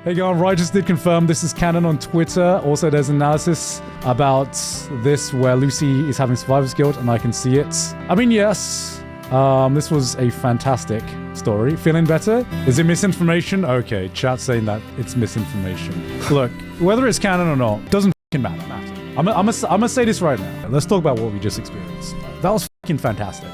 Hey guys, Righteous did confirm this is canon on Twitter. Also, there's analysis about this where Lucy is having survivor's guilt, and I can see it. I mean, yes, this was a fantastic story. Feeling better? Is it misinformation? Okay, chat saying that it's misinformation. Look, whether it's canon or not, doesn't fucking matter. I'm gonna say this right now. Let's talk about what we just experienced. That was fucking fantastic.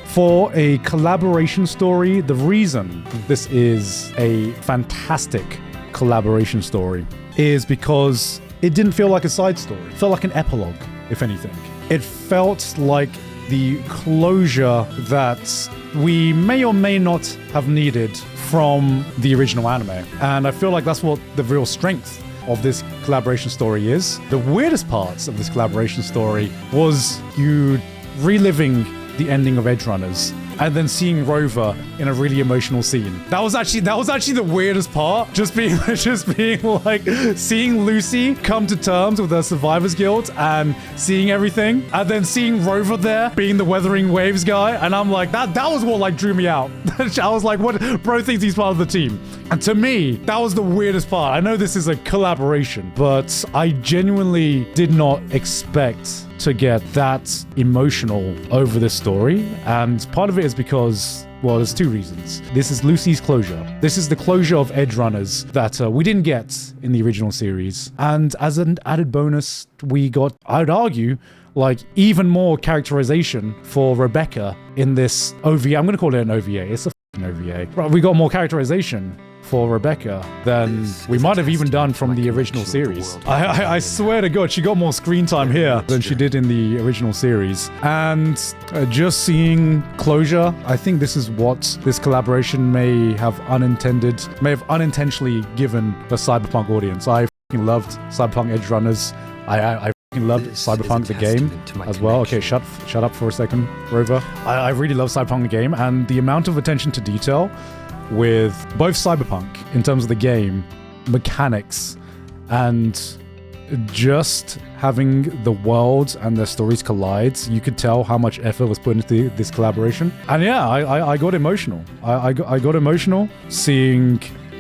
For a collaboration story, the reason this is a fantastic collaboration story is because it didn't feel like a side story. It felt like an epilogue, if anything. It felt like the closure that we may or may not have needed from the original anime. And I feel like that's what the real strength of this collaboration story is. The weirdest parts of this collaboration story was you reliving the ending of Edgerunners and then seeing Rover in a really emotional scene. That was actually the weirdest part. Just being like seeing Lucy come to terms with her survivor's guilt and seeing everything, and then seeing Rover there being the Wuthering Waves guy, and I'm like, that was what like drew me out. I was like, what? Bro thinks he's part of the team. And to me, that was the weirdest part. I know this is a collaboration, but I genuinely did not expect to get that emotional over this story. And part of it is because, well, there's two reasons. This is Lucy's closure. This is the closure of Edgerunners that we didn't get in the original series. And as an added bonus, we got, I'd argue, like even more characterization for Rebecca in this OVA. I'm going to call it an OVA. It's a f***ing OVA. Right, we got more characterization for Rebecca than we might have even done from the original series. I swear to God, she got more screen time here than she did in the original series. And just seeing closure, I think this is what this collaboration may have unintentionally given the Cyberpunk audience. I f***ing loved Cyberpunk Edgerunners. I f***ing loved Cyberpunk the game as well. Okay, shut up for a second, Rover. I really love Cyberpunk the game, and the amount of attention to detail with both Cyberpunk in terms of the game, mechanics, and just having the worlds and their stories collide, you could tell how much effort was put into this collaboration. And yeah, I got emotional. I got emotional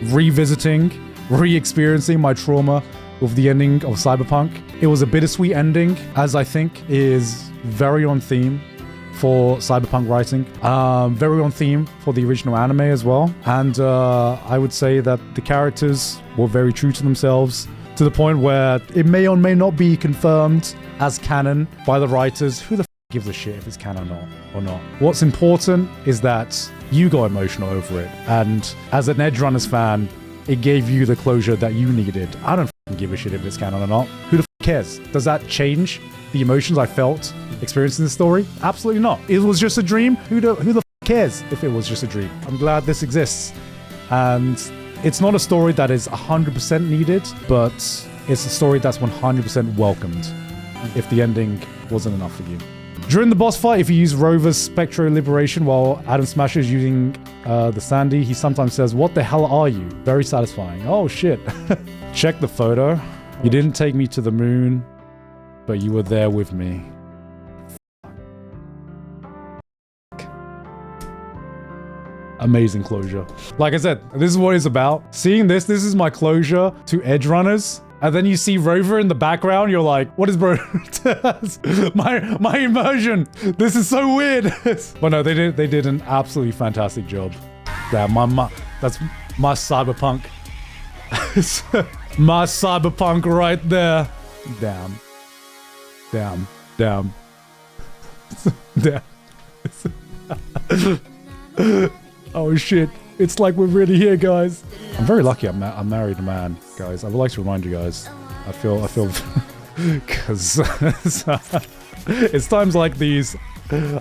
revisiting, re-experiencing my trauma with the ending of Cyberpunk. It was a bittersweet ending, as I think is very on theme for Cyberpunk writing, very on theme for the original anime as well. And I would say that the characters were very true to themselves, to the point where it may or may not be confirmed as canon by the writers. Who the f gives a shit if it's canon or not? What's important is that you got emotional over it, and as an Edgerunners fan, it gave you the closure that you needed. I don't f give a shit if it's canon or not. Who the f cares? Does that change the emotions I felt experiencing this story? Absolutely not. It was just a dream. Who the f cares if it was just a dream? I'm glad this exists. And it's not a story that is 100% needed, but it's a story that's 100% welcomed if the ending wasn't enough for you. During the boss fight, if you use Rover's Spectro Liberation while Adam Smasher is using the Sandy, he sometimes says, "What the hell are you?" Very satisfying. Oh shit. Check the photo. You didn't take me to the moon, but you were there with me. Amazing closure. Like I said, this is what it's about. Seeing this is my closure to Edgerunners. And then you see Rover in the background, you're like, what is bro? my immersion. This is so weird. But no, they did an absolutely fantastic job. Damn, that's my Cyberpunk. My Cyberpunk right there. Damn. Damn. Oh shit. It's like we're really here, guys. I'm very lucky I'm married a man, guys. I would like to remind you guys. I feel, because it's times like these.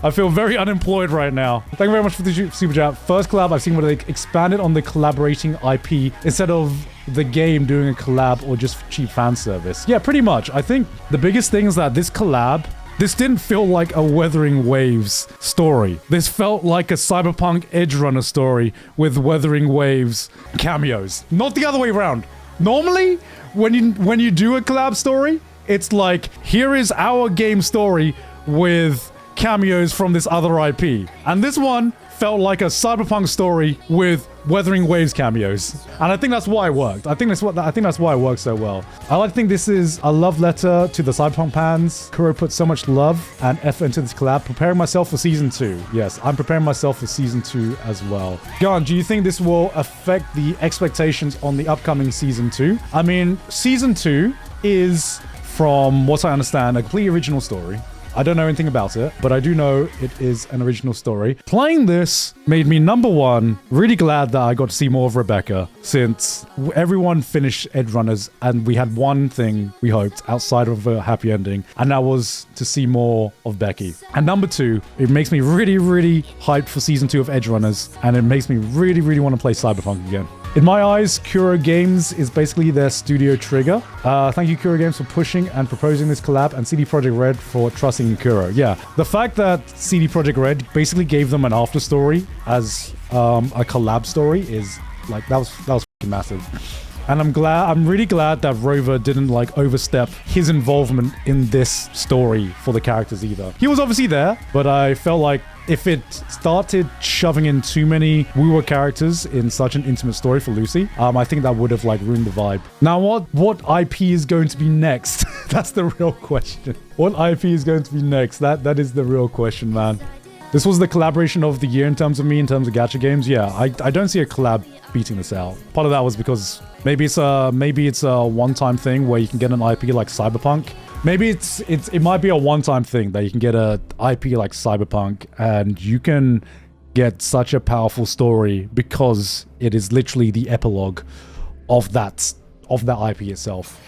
I feel very unemployed right now. Thank you very much for the super chat. First collab I've seen where they expanded on the collaborating IP instead of the game doing a collab or just cheap fan service. Yeah, pretty much. I think the biggest thing is that this collab, this didn't feel like a Wuthering Waves story. This felt like a Cyberpunk Edgerunner story with Wuthering Waves cameos. Not the other way around. Normally, when you do a collab story, it's like, here is our game story with cameos from this other IP. And this one felt like a Cyberpunk story with Wuthering Waves cameos. And I think that's why it worked. I think that's why it worked so well. I think this is a love letter to the Cyberpunk fans. Kuro put so much love and effort into this collab. Preparing myself for season 2. Yes, I'm preparing myself for season 2 as well. Gun, do you think this will affect the expectations on the upcoming season 2? I mean, season 2 is, from what I understand, a completely original story. I don't know anything about it, but I do know it is an original story. Playing this made me, number one, really glad that I got to see more of Rebecca, since everyone finished Edgerunners and we had one thing we hoped outside of a happy ending, and that was to see more of Becky. And number two, it makes me really, really hyped for season 2 of Edgerunners, and it makes me really, really want to play Cyberpunk again. In my eyes, Kuro Games is basically their studio trigger. Thank you, Kuro Games, for pushing and proposing this collab, and CD Projekt Red for trusting in Kuro. Yeah, the fact that CD Projekt Red basically gave them an after story as a collab story is like, that was fucking massive. And I'm really glad that Rover didn't like overstep his involvement in this story for the characters either. He was obviously there, but I felt like if it started shoving in too many Woowa characters in such an intimate story for Lucy, I think that would have like ruined the vibe. Now, what IP is going to be next? That's the real question. What IP is going to be next? That is the real question, man. This was the collaboration of the year in terms of gacha games. Yeah, I don't see a collab beating this out. Part of that was because maybe it's a one-time thing where you can get an IP like Cyberpunk. Maybe it might be a one-time thing that you can get a IP like Cyberpunk and you can get such a powerful story because it is literally the epilogue of that IP itself.